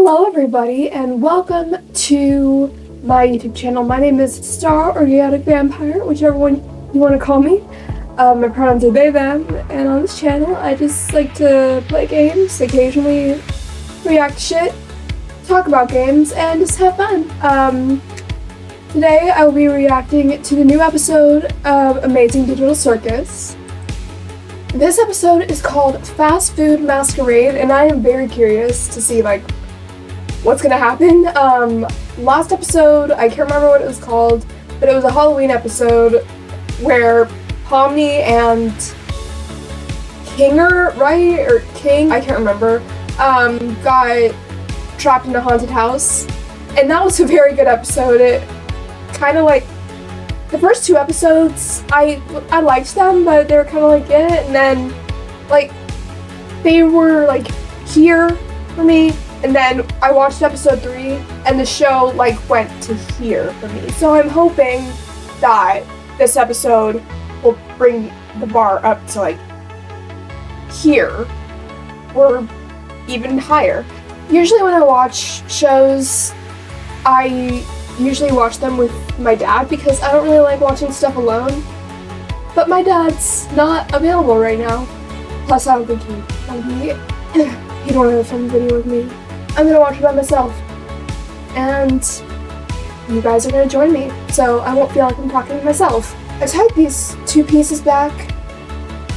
Hello everybody and welcome to my YouTube channel. My name is Star or Chaotic Vampire, whichever one you want to call me. My pronouns are they, them, and on this channel I just like to play games, occasionally react to shit, talk about games, and just have fun. Today I will be reacting to the new episode of Amazing Digital Circus. This episode is called Fast Food Masquerade, and I am very curious to see what's gonna happen. Last episode, I can't remember what it was called, but it was a Halloween episode where Pomni and Kinger, right? Or King, I can't remember, got trapped in a haunted house. And that was a very good episode. It kind of the first two episodes, I liked them, but they were kind of and then, they were, here for me, and then I watched episode 3, and the show, went to here for me. So I'm hoping that this episode will bring the bar up to, here, or even higher. Usually when I watch shows, I usually watch them with my dad because I don't really like watching stuff alone. But my dad's not available right now. Plus, I don't think he'd want to film a video with me. I'm gonna watch it by myself. And you guys are gonna join me, so I won't feel like I'm talking to myself. I tied these two pieces back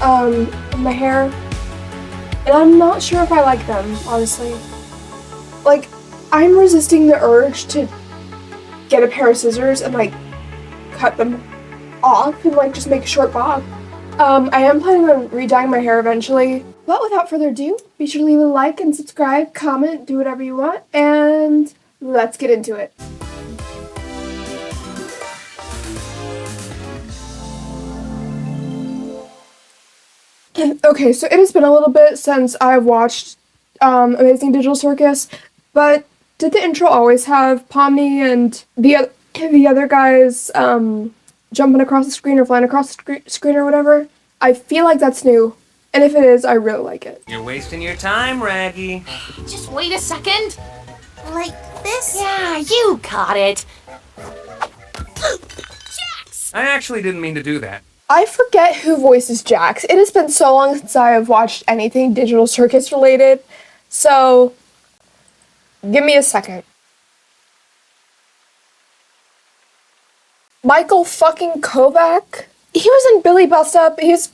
in my hair, and I'm not sure if I like them, honestly. I'm resisting the urge to get a pair of scissors and cut them off and just make a short bob. I am planning on re-dyeing my hair eventually, but without further ado, be sure to leave a like and subscribe, comment, do whatever you want, and let's get into it. Okay, so it has been a little bit since I've watched Amazing Digital Circus, but did the intro always have Pomni and the other guys jumping across the screen or flying across the screen or whatever? I feel like that's new, and if it is, I really like it. You're wasting your time, Raggy. Just wait a second. Like this? Yeah, you got it. Jax! I actually didn't mean to do that. I forget who voices Jax. It has been so long since I have watched anything Digital Circus related, so give me a second. Michael fucking Kovac? He was in Billy Bust Up. He's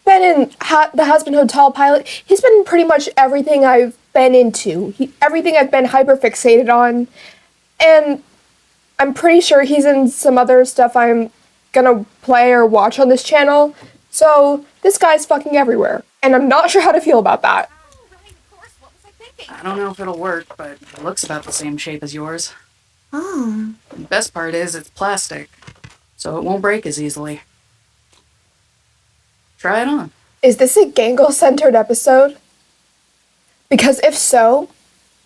been in The Husband Hotel Pilot. He's been in pretty much everything I've been into. Everything I've been hyper-fixated on. And I'm pretty sure he's in some other stuff I'm gonna play or watch on this channel. So, this guy's fucking everywhere. And I'm not sure how to feel about that. Oh, right, of course. What was I thinking? I don't know if it'll work, but it looks about the same shape as yours. Oh. The best part is it's plastic, so it won't break as easily. Try it on. Is this a Gangle-centered episode? Because if so,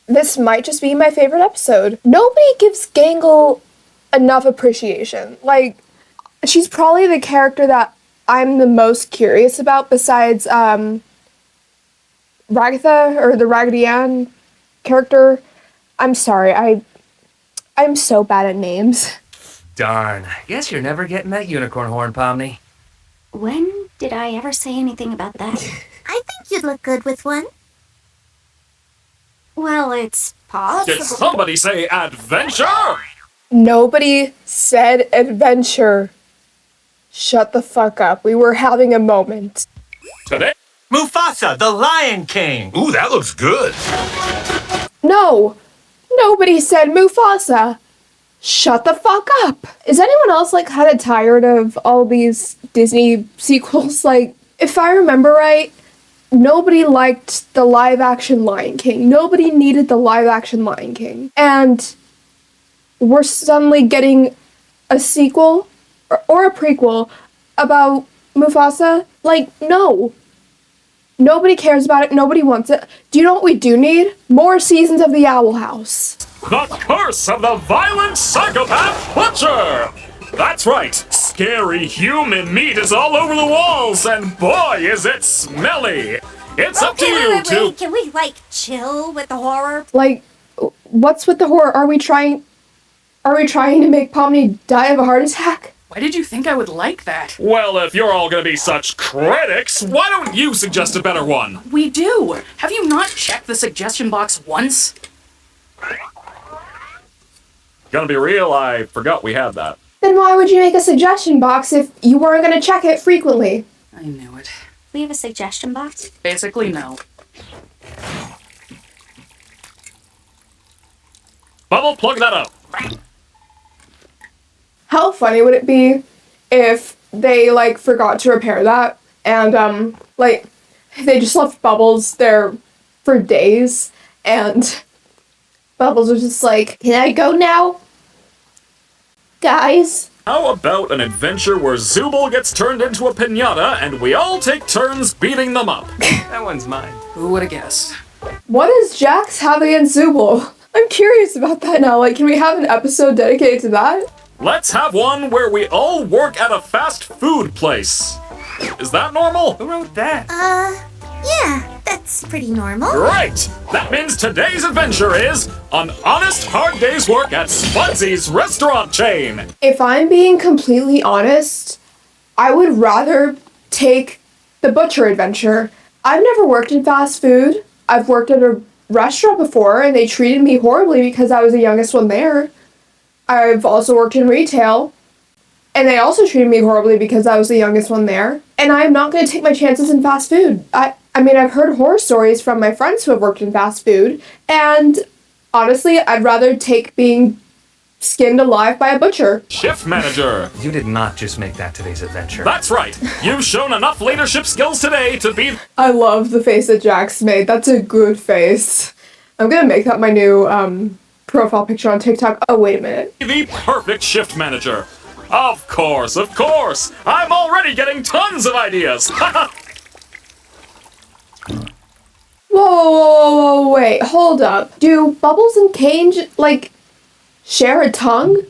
this might just be my favorite episode. Nobody gives Gangle enough appreciation. She's probably the character that I'm the most curious about besides, Ragatha, or the Raggedy Ann character. I'm sorry, I'm so bad at names. Darn. Guess you're never getting that unicorn horn, Pomni. When did I ever say anything about that? I think you'd look good with one. Well, it's possible. Did somebody say adventure? Nobody said adventure. Shut the fuck up. We were having a moment. Today? Mufasa, the Lion King. Ooh, that looks good. No! Nobody said Mufasa. Shut the fuck up. Is anyone else kind of tired of all these Disney sequels? If I remember right, nobody liked the live action Lion King. Nobody needed the live action Lion King. And we're suddenly getting a sequel or a prequel about Mufasa? No. Nobody cares about it. Nobody wants it. Do you know what we do need? More seasons of The Owl House. The curse of the violent psychopath butcher! That's right, scary human meat is all over the walls, and boy is it smelly! It's up to you wait. to... Can we, chill with the horror? What's with the horror? Are we trying to make Pomni die of a heart attack? Why did you think I would like that? Well, if you're all gonna be such critics, why don't you suggest a better one? We do! Have you not checked the suggestion box once? Gonna be real, I forgot we had that. Then why would you make a suggestion box if you weren't going to check it frequently? I knew it. We have a suggestion box? Basically, no. Bubble, plug that up. How funny would it be if they, like, forgot to repair that and, like, they just left Bubbles there for days and Bubbles was just like, can I go now? Guys? How about an adventure where Zooble gets turned into a piñata and we all take turns beating them up? That one's mine. Who would have guessed? What does Jax have against Zooble? I'm curious about that now. Like, can we have an episode dedicated to that? Let's have one where we all work at a fast food place. Is that normal? Who wrote that? Yeah, that's pretty normal. Great! That means today's adventure is an honest hard day's work at Spudsy's restaurant chain. If I'm being completely honest, I would rather take the butcher adventure. I've never worked in fast food. I've worked at a restaurant before and they treated me horribly because I was the youngest one there. I've also worked in retail and they also treated me horribly because I was the youngest one there. And I'm not going to take my chances in fast food. I mean, I've heard horror stories from my friends who have worked in fast food, and honestly, I'd rather take being skinned alive by a butcher. Shift manager. You did not just make that today's adventure. That's right. You've shown enough leadership skills today to be I love the face that Jax made. That's a good face. I'm gonna make that my new profile picture on TikTok. Oh, wait a minute. the perfect shift manager. Of course, of course. I'm already getting tons of ideas. Whoa, wait, hold up. Do Bubbles and Kane, like, share a tongue?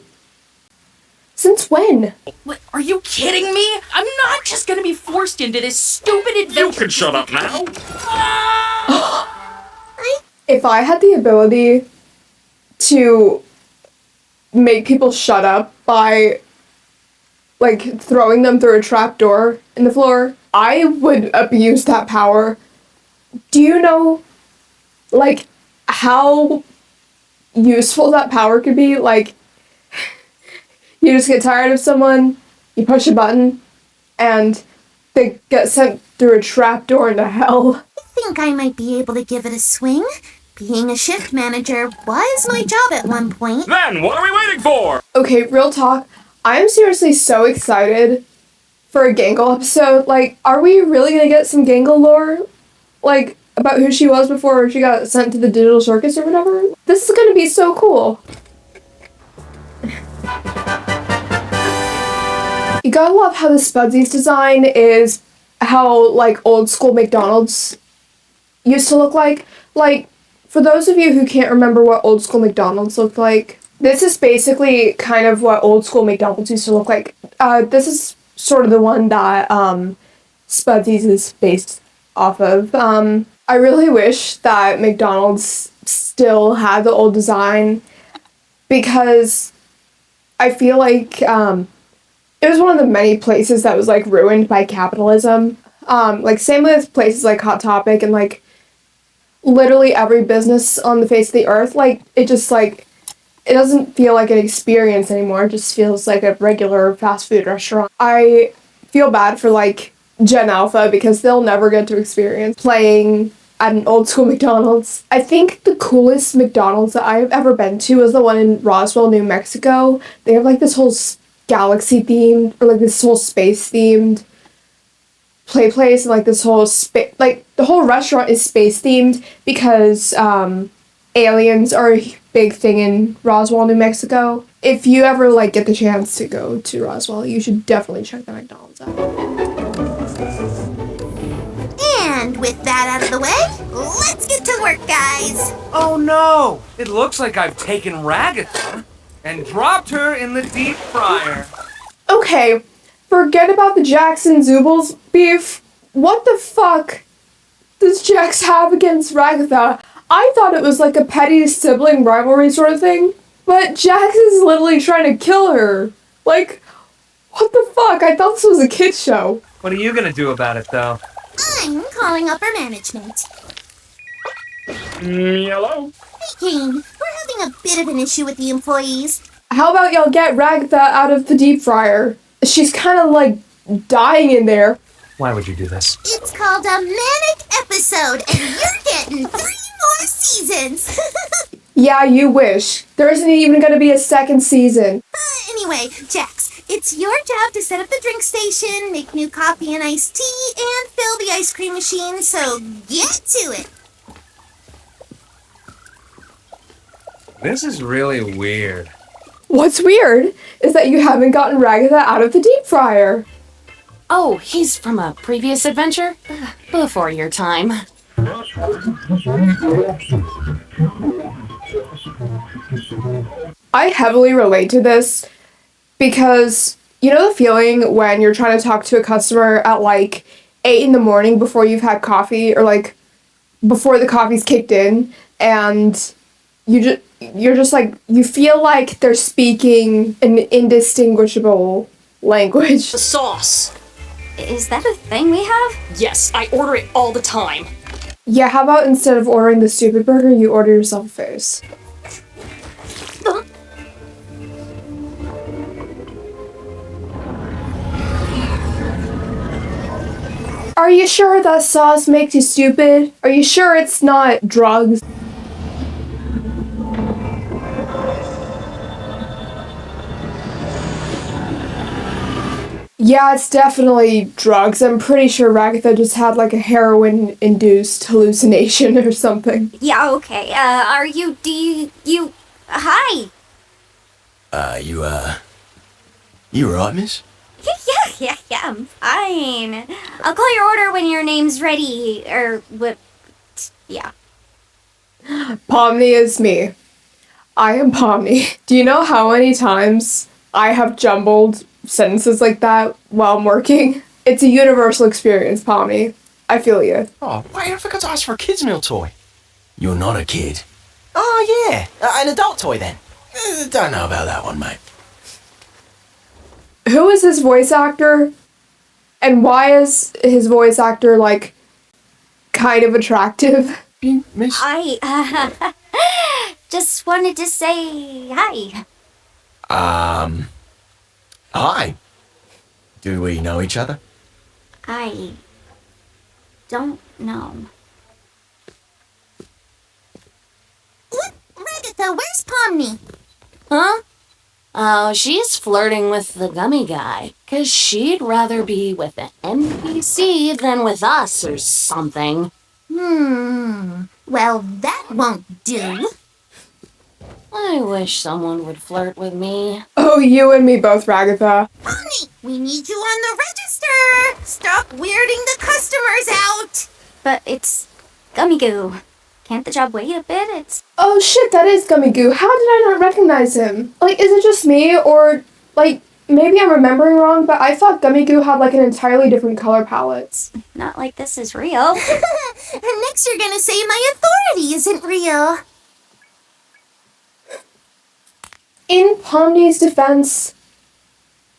Since when? What, are you kidding me? I'm not just gonna be forced into this stupid adventure. You can shut up now. If I had the ability to make people shut up by, like, throwing them through a trapdoor in the floor, I would abuse that power. Do you know, like, how useful that power could be? Like, you just get tired of someone, you push a button, and they get sent through a trapdoor into hell. I think I might be able to give it a swing. Being a shift manager was my job at one point. Then what are we waiting for? Okay, real talk. I'm seriously so excited for a Gangle episode. Like, are we really gonna get some Gangle lore? Like, about who she was before she got sent to the digital circus or whatever? This is gonna be so cool. You gotta love how the Spudsy's design is how, like, old school McDonald's used to look like. Like, for those of you who can't remember what old school McDonald's looked like, this is basically kind of what old school McDonald's used to look like. This is sort of the one that Spudsy's is based off of. I really wish that McDonald's still had the old design because I feel like it was one of the many places that was, like, ruined by capitalism. Like, same with places like Hot Topic and, like, literally every business on the face of the earth. Like, it just, like, it doesn't feel like an experience anymore. It just feels like a regular fast food restaurant. I feel bad for, like, Gen Alpha because they'll never get to experience playing at an old school McDonald's. I think the coolest McDonald's that I've ever been to was the one in Roswell, New Mexico. They have, like, this whole galaxy themed, or, like, this whole space themed play place, and, like, this whole like, the whole restaurant is space themed because aliens are a big thing in Roswell, New Mexico. If you ever, like, get the chance to go to Roswell, you should definitely check the McDonald's out. And with that out of the way, let's get to work, guys. Oh no! It looks like I've taken Ragatha and dropped her in the deep fryer. Okay, forget about the Jackson Zoobles beef. What the fuck does Jax have against Ragatha? I thought it was like a petty sibling rivalry sort of thing, but Jax is literally trying to kill her. Like, what the fuck? I thought this was a kid's show. What are you gonna do about it, though? I'm calling upper management. Hello? Hey, King, we're having a bit of an issue with the employees. How about y'all get Ragatha out of the deep fryer? She's kind of like dying in there. Why would you do this? It's called a manic episode, and you're getting 3 more seasons. Yeah, you wish. There isn't even gonna be a second season. Anyway, Jax, it's your job to set up the drink station, make new coffee and iced tea, and fill the ice cream machine, so get to it. This is really weird. What's weird is that you haven't gotten Ragatha out of the deep fryer. Oh, he's from a previous adventure? Before your time. I heavily relate to this because you know the feeling when you're trying to talk to a customer at like 8 in the morning before you've had coffee or like before the coffee's kicked in and you're just like you feel like they're speaking an indistinguishable language. The sauce. Is that a thing we have? Yes, I order it all the time. Yeah, how about instead of ordering the stupid burger, you order yourself a face? Are you sure that sauce makes you stupid? Are you sure it's not drugs? Yeah, it's definitely drugs. I'm pretty sure Ragatha just had like a heroin-induced hallucination or something. Yeah, okay. Hi. You right, miss? Yeah, I'm fine. I'll call your order when your name's ready, or what, yeah. Pomni is me. I am Pomni. Do you know how many times I have jumbled sentences like that while I'm working? It's a universal experience, Pomni. I feel you. Oh, wait, I forgot to ask for a kid's meal toy. You're not a kid. Oh, yeah. An adult toy, then. Don't know about that one, mate. Who is his voice actor? And why is his voice actor, like, kind of attractive? Miss? I, just wanted to say hi. Hi. Do we know each other? I don't know. Ragatha, where's Pomni? Huh? Oh, she's flirting with the gummy guy. 'Cause she'd rather be with an NPC than with us or something. Well, that won't do. I wish someone would flirt with me. Oh, you and me both, Ragatha. Pomni, we need you on the register. Stop weirding the customers out. But it's Gummy Goo. Can't the job wait a bit? It's... Oh shit, that is Gummy Goo. How did I not recognize him? Like, is it just me, or, like, maybe I'm remembering wrong, but I thought Gummy Goo had, like, an entirely different color palettes. Not like this is real. And next you're gonna say my authority isn't real. In Pomni's defense,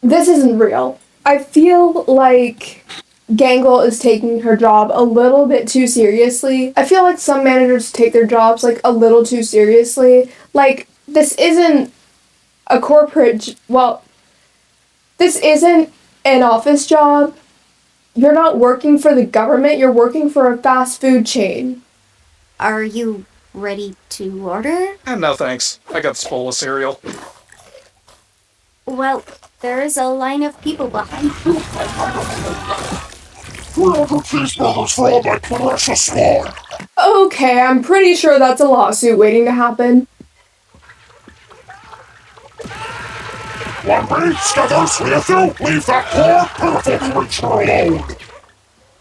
this isn't real. I feel like Gangle is taking her job a little bit too seriously. I feel like some managers take their jobs, like, a little too seriously. Like, this isn't a corporate... this isn't an office job. You're not working for the government. You're working for a fast food chain. Are you ready to order? No thanks. I got this bowl of cereal. Well, there is a line of people behind you. 300 cheeseburgers for all my precious swine. Okay, I'm pretty sure that's a lawsuit waiting to happen. One me, Skithers, with you, leave that poor, pitiful creature alone.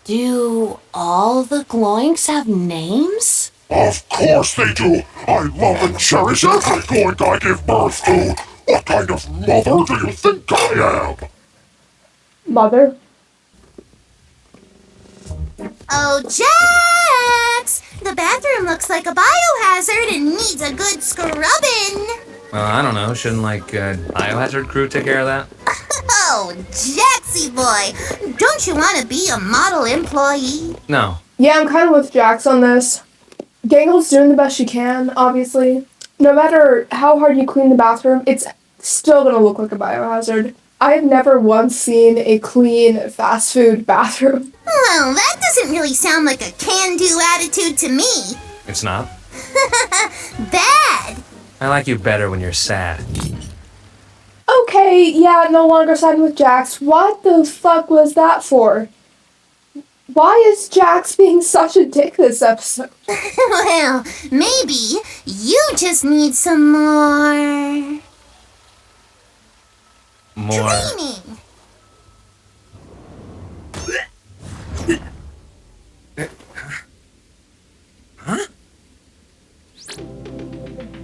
Do all the Gloinks have names? Of course they do. I love and cherish every goink I give birth to. What kind of mother do you think I am? Mother? Oh, Jax! The the bathroom looks like a biohazard and needs a good scrubbing. Well, I don't know. Shouldn't, biohazard crew take care of that? Oh, Jaxie boy, don't you want to be a model employee? No. Yeah, I'm kind of with Jax on this. Gangle's doing the best she can, obviously. No matter how hard you clean the bathroom, it's still gonna look like a biohazard. I've never once seen a clean fast food bathroom. Well, that doesn't really sound like a can-do attitude to me. It's not? Bad. I like you better when you're sad. Okay, yeah, no longer siding with Jax. What the fuck was that for? Why is Jax being such a dick this episode? Well, maybe you just need some more... training. Huh?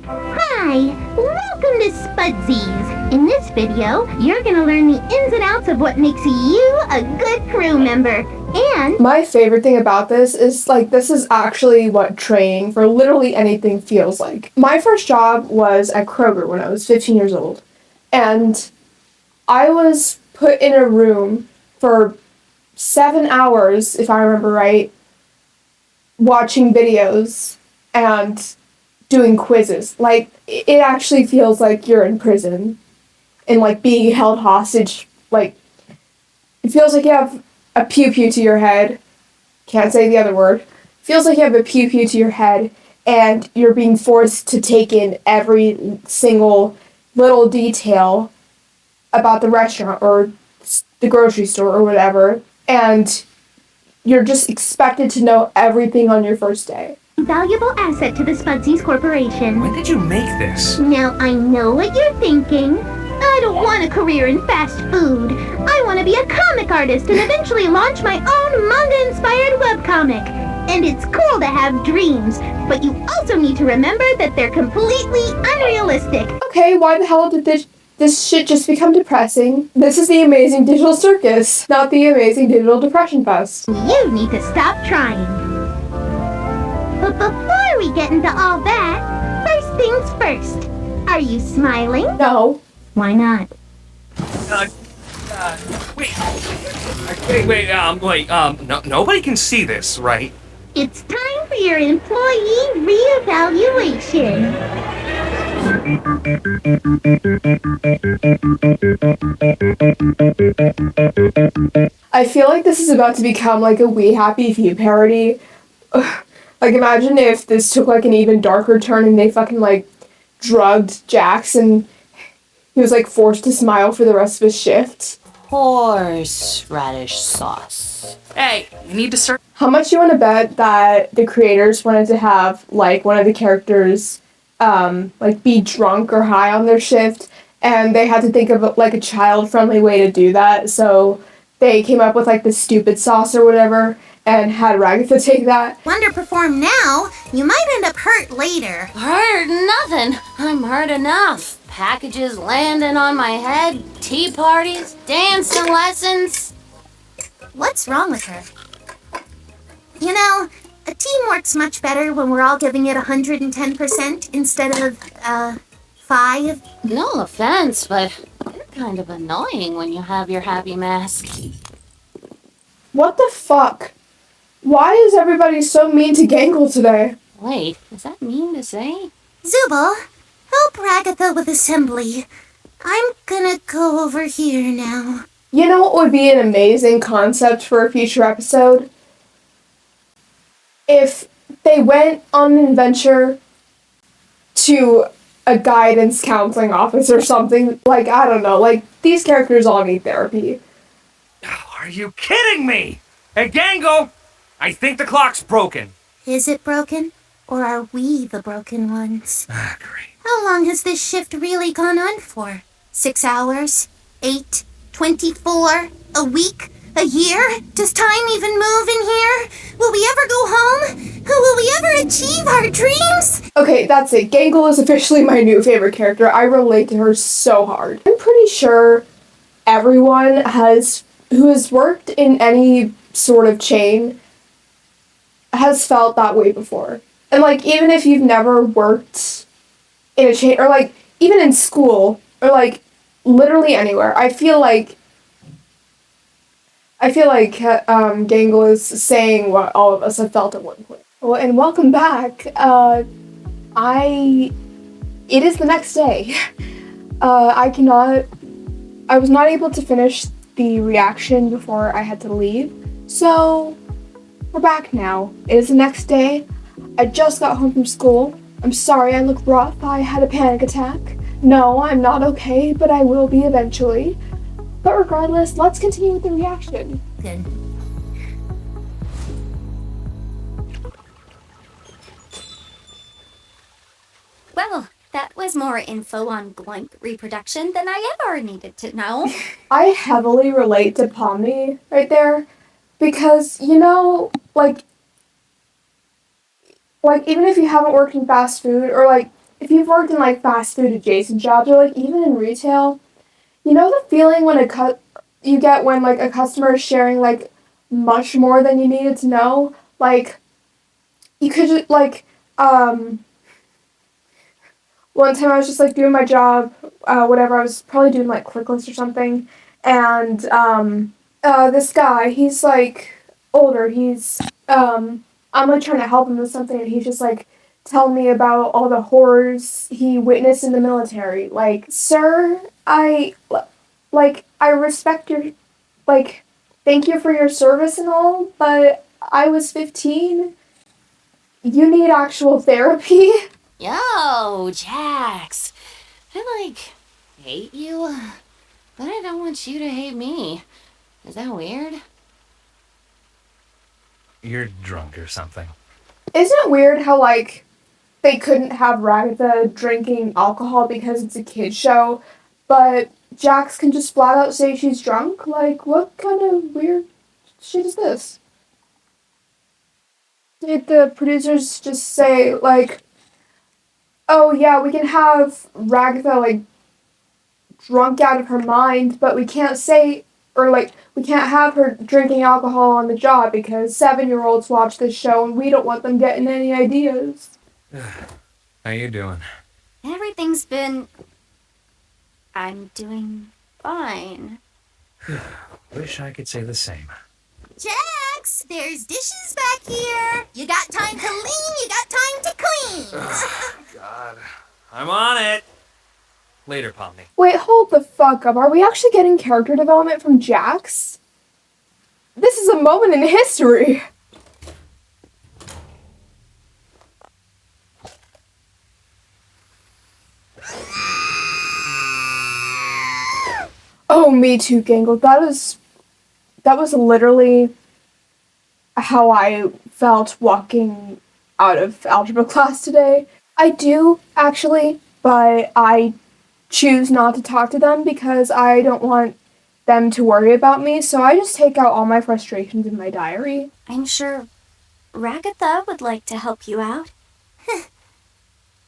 Hi, welcome to Spudsy's. In this video, you're gonna learn the ins and outs of what makes you a good crew member. And my favorite thing about this is, this is actually what training for literally anything feels like. My first job was at Kroger when I was 15 years old. And I was put in a room for 7 hours, if I remember right, watching videos and doing quizzes. It actually feels like you're in prison and, being held hostage. It feels like you have a pew-pew to your head. Can't say the other word. Feels like you have a pew-pew to your head and you're being forced to take in every single little detail about the restaurant or the grocery store or whatever, and you're just expected to know everything on your first day. valuable asset to the Spudsy's Corporation. When did you make this? Now, I know what you're thinking. I don't want a career in fast food. I want to be a comic artist and eventually launch my own manga-inspired webcomic. And it's cool to have dreams, but you also need to remember that they're completely unrealistic. Okay, why the hell did this shit just become depressing? This is the Amazing Digital Circus, not the Amazing Digital Depression Fest. You need to stop trying. But before we get into all that, first things first. Are you smiling? No. Why not? Nobody can see this, right? It's time for your employee reevaluation. I feel like this is about to become like a We Happy Few parody. Imagine if this took an even darker turn and they fucking drugged Jax and he was forced to smile for the rest of his shift. Horseradish sauce. Hey, you need to search. How much you want to bet that the creators wanted to have one of the characters be drunk or high on their shift, and they had to think of a child-friendly way to do that, so they came up with the stupid sauce or whatever and had Ragatha take that. Underperform now, you might end up hurt later. Hurt nothing. I'm hurt enough. Packages landing on my head, tea parties, dancing lessons. What's wrong with her? You know, a team works much better when we're all giving it 110% instead of, 5. No offense, but you're kind of annoying when you have your happy mask. What the fuck? Why is everybody so mean to Gangle today? Wait, is that mean to say? Zubal, help Ragatha with assembly. I'm gonna go over here now. You know what would be an amazing concept for a future episode? If they went on an adventure to a guidance counseling office or something. I don't know. These characters all need therapy. Are you kidding me? Hey, Gangle! I think the clock's broken. Is it broken? Or are we the broken ones? Great. How long has this shift really gone on for? 6 hours? 8? 24? A week? A year? Does time even move in here? Will we ever go home? Will we ever achieve our dreams? Okay, that's it. Gangle is officially my new favorite character. I relate to her so hard. I'm pretty sure everyone who has worked in any sort of chain has felt that way before. And, like, even if you've never worked in a chain, or, like, even in school, or, like, literally anywhere, I feel like Gangle is saying what all of us have felt at one point. Well, and welcome back. It is the next day. I was not able to finish the reaction before I had to leave, so we're back now. It is the next day. I just got home from school. I'm sorry I look rough. I had a panic attack. No, I'm not okay, but I will be eventually. But regardless, let's continue with the reaction. Good. Well, that was more info on Gloink reproduction than I ever needed to know. I heavily relate to Pomni right there, because, you know, like even if you haven't worked in fast food, or like if you've worked in like fast food adjacent jobs, or like even in retail, you know the feeling when you get when like a customer is sharing like much more than you needed to know. Like you could just one time I was just like doing my job, whatever, I was probably doing like ClickList or something, and this guy, he's like older, I'm like trying to help him with something, and he's just like telling me about all the horrors he witnessed in the military. Like, sir, I respect your, like, thank you for your service and all, but I was 15. You need actual therapy. Yo, Jax. I, hate you, but I don't want you to hate me. Is that weird? You're drunk or something. Isn't it weird how, like, they couldn't have Ragatha drinking alcohol because it's a kid's show, but Jax can just flat out say she's drunk? Like, what kind of weird shit is this? Did the producers just say, like, oh yeah, we can have Ragatha, like, drunk out of her mind, but we can't say, or like, we can't have her drinking alcohol on the job because 7-year-olds watch this show and we don't want them getting any ideas. How you doing? I'm doing fine. Wish I could say the same. Jax, there's dishes back here. You got time to lean, you got time to clean. God. I'm on it. Later, Pomni. Wait, hold the fuck up. Are we actually getting character development from Jax? This is a moment in history. Oh, me too, Gangle. That was literally how I felt walking out of algebra class today. I do, actually, but I choose not to talk to them because I don't want them to worry about me, so I just take out all my frustrations in my diary. I'm sure Ragatha would like to help you out.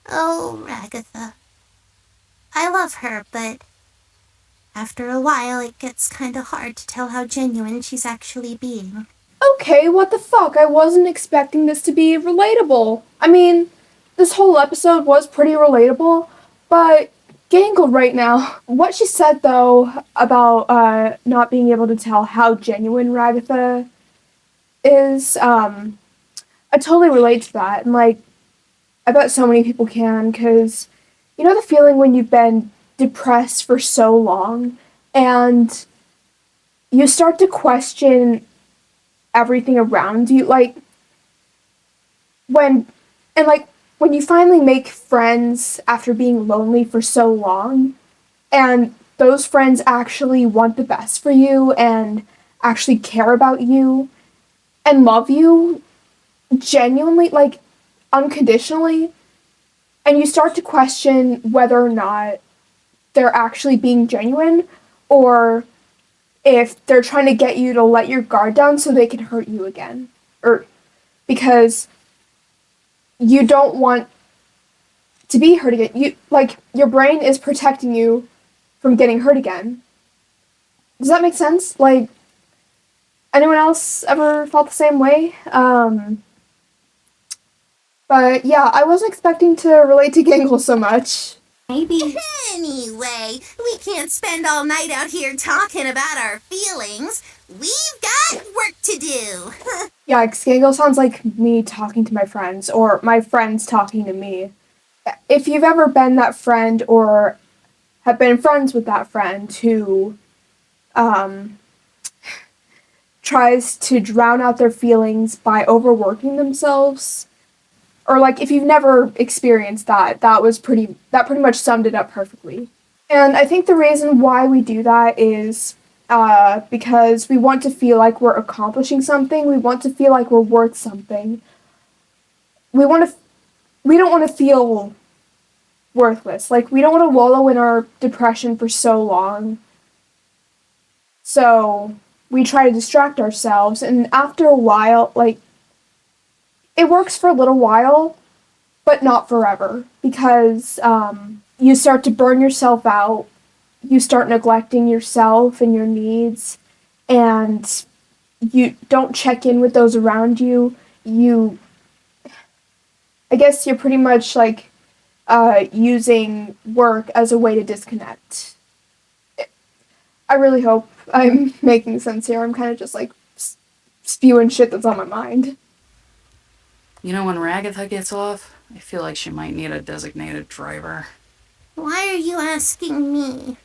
Oh, Ragatha. I love her, but after a while it gets kinda hard to tell how genuine she's actually being. Okay, what the fuck? I wasn't expecting this to be relatable. I mean, this whole episode was pretty relatable, but Gangle right now. What she said, though, about not being able to tell how genuine Ragatha is, I totally relate to that. And, like, I bet so many people can, because you know the feeling when you've been depressed for so long, and you start to question everything around you, like, when you finally make friends after being lonely for so long, and those friends actually want the best for you and actually care about you and love you genuinely, like, unconditionally, and you start to question whether or not they're actually being genuine, or if they're trying to get you to let your guard down so they can hurt you again. Or because you don't want to be hurt again. Your brain is protecting you from getting hurt again. Does that make sense? Like, anyone else ever felt the same way? But yeah, I wasn't expecting to relate to Gangle so much. Maybe. Anyway, we can't spend all night out here talking about our feelings. We've got work to do. Yeah, 'cause Gangle sounds like me talking to my friends, or my friends talking to me. If you've ever been that friend or have been friends with that friend who tries to drown out their feelings by overworking themselves, or like if you've never experienced that, that pretty much summed it up perfectly. And I think the reason why we do that is because we want to feel like we're accomplishing something. We want to feel like we're worth something. We don't want to feel worthless. Like, we don't want to wallow in our depression for so long. So we try to distract ourselves, and after a while, like, it works for a little while, but not forever, because you start to burn yourself out, you start neglecting yourself and your needs, and you don't check in with those around you. I guess you're pretty much like using work as a way to disconnect. I really hope I'm making sense here. I'm kind of just like spewing shit that's on my mind. You know, when Ragatha gets off, I feel like she might need a designated driver. Why are you asking me?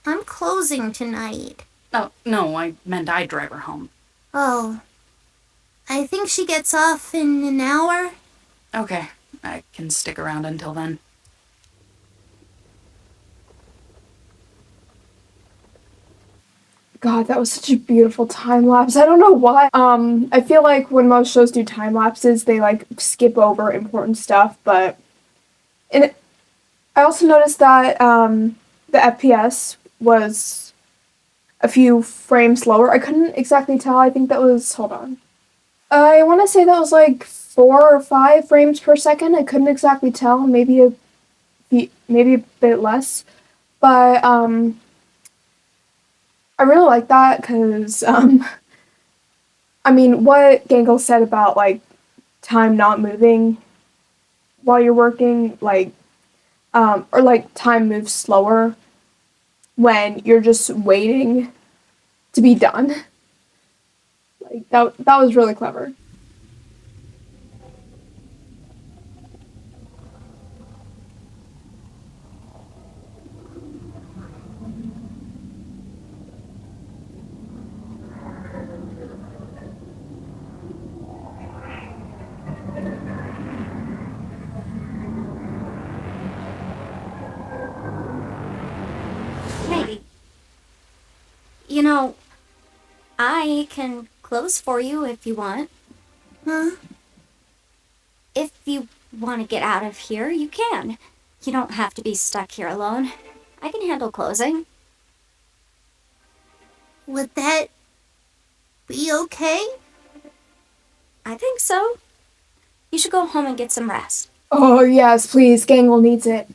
I'm closing tonight. Oh, no, I meant I'd drive her home. Oh. I think she gets off in an hour. Okay, I can stick around until then. God, that was such a beautiful time lapse. I don't know why. I feel like when most shows do time lapses, they like skip over important stuff, but I also noticed that the FPS was a few frames lower. I couldn't exactly tell. I think that was, hold on. I want to say that was like 4 or 5 frames per second. I couldn't exactly tell. Maybe a bit less, but I really like that because, I mean, what Gangle said about, like, time not moving while you're working, like, or, like, time moves slower when you're just waiting to be done. Like, that was really clever. Maybe. You know, I can close for you if you want. Huh? If you want to get out of here, you can. You don't have to be stuck here alone. I can handle closing. Would that be okay? I think so. You should go home and get some rest. Oh, yes, please. Gangle needs it.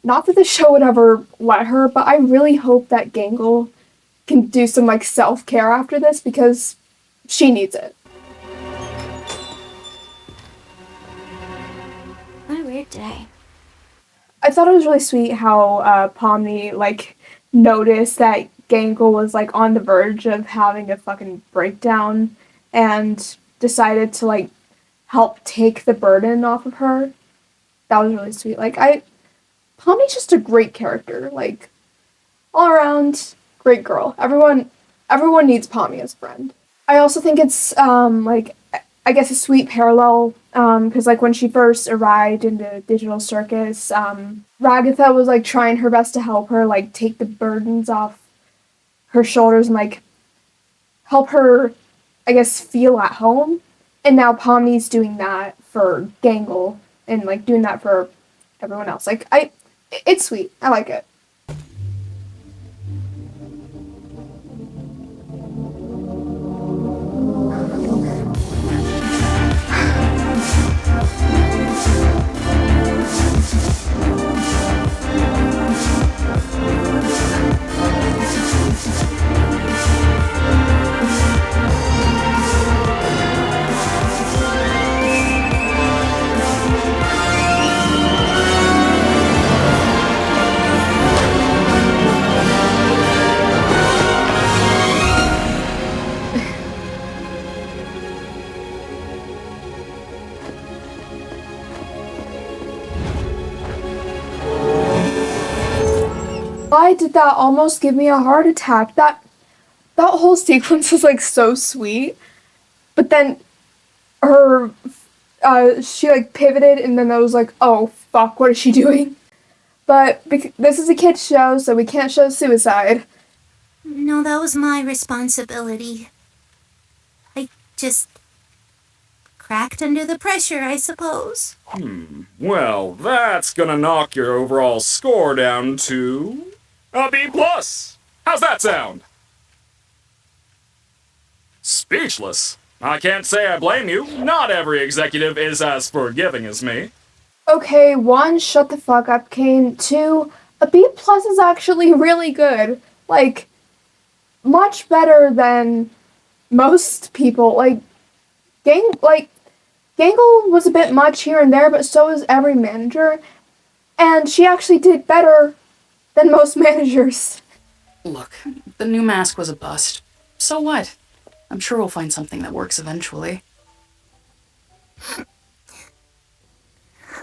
Not that the show would ever let her, but I really hope that Gangle can do some, like, self-care after this, because she needs it. What a weird day. I thought it was really sweet how Pomni, like, noticed that Gangle was, like, on the verge of having a fucking breakdown and decided to, like, help take the burden off of her. That was really sweet. Like, Pomni's just a great character. Like, all around, great girl. Everyone needs Pomni as a friend. I also think it's, like, I guess a sweet parallel, because, like, when she first arrived into Digital Circus, Ragatha was, like, trying her best to help her, like, take the burdens off her shoulders and, like, help her, I guess, feel at home. And now Pomni's doing that for Gangle and, like, doing that for everyone else. Like, it's sweet. I like it. Why did that almost give me a heart attack? That whole sequence was like so sweet. But then she like pivoted and then I was like, oh fuck, what is she doing? But this is a kid's show, so we can't show suicide. No, that was my responsibility. I just cracked under the pressure, I suppose. Well, that's gonna knock your overall score down to a B+. How's that sound? Speechless. I can't say I blame you. Not every executive is as forgiving as me. Okay, 1, shut the fuck up, Kane. 2, a B+ is actually really good. Like, much better than most people. Gangle was a bit much here and there, but so is every manager. And she actually did better than most managers. Look, the new mask was a bust. So what? I'm sure we'll find something that works eventually.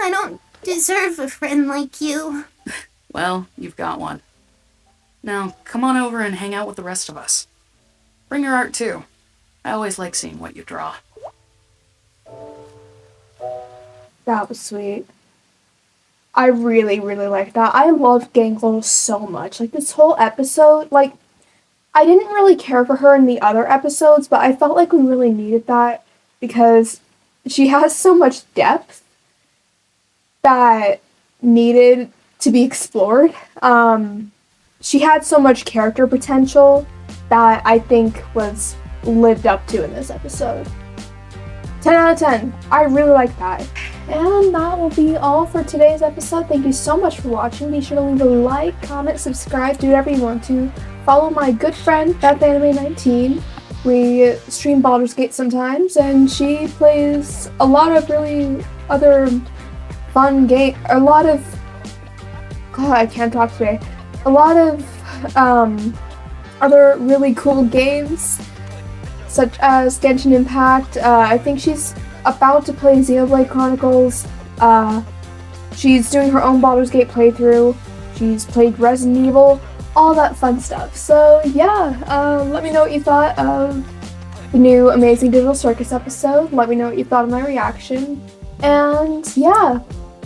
I don't deserve a friend like you. Well, you've got one. Now, come on over and hang out with the rest of us. Bring your art too. I always like seeing what you draw. That was sweet. I really, really liked that. I loved Gangle so much. Like, this whole episode, like, I didn't really care for her in the other episodes, but I felt like we really needed that because she has so much depth that needed to be explored. She had so much character potential that I think was lived up to in this episode. 10 out of 10. I really like that. And that will be all for today's episode. Thank you so much for watching. Be sure to leave a like, comment, subscribe, do whatever you want to. Follow my good friend, BethAnime19. We stream Baldur's Gate sometimes, and she plays a lot of really other fun game. A lot of... God, I can't talk today. A lot of other really cool games, such as Genshin Impact. I think she's about to play Xenoblade Chronicles. She's doing her own Baldur's Gate playthrough. She's played Resident Evil, all that fun stuff. So yeah, let me know what you thought of the new Amazing Digital Circus episode. Let me know what you thought of my reaction. And yeah,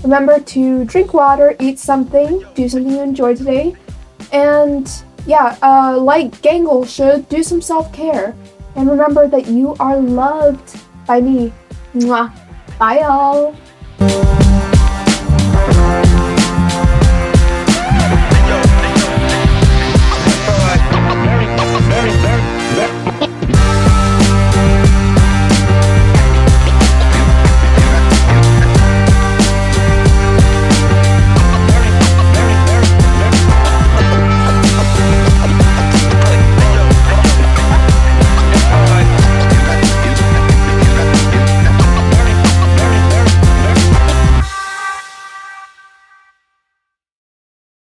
remember to drink water, eat something, do something you enjoyed today. And yeah, like Gangle should, do some self-care. And remember that you are loved by me. Mwah. Bye, y'all.